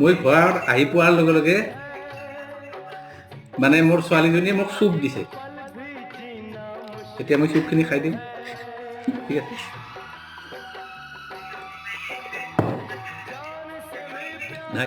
মই ঘৰত আহি পোৱাৰ লগে লগে মানে মোৰ ছোৱালীজনীয়ে মোক চুপ দিছে। এতিয়া মই চুপখিনি খাই দিম, ঠিক আছে? নাই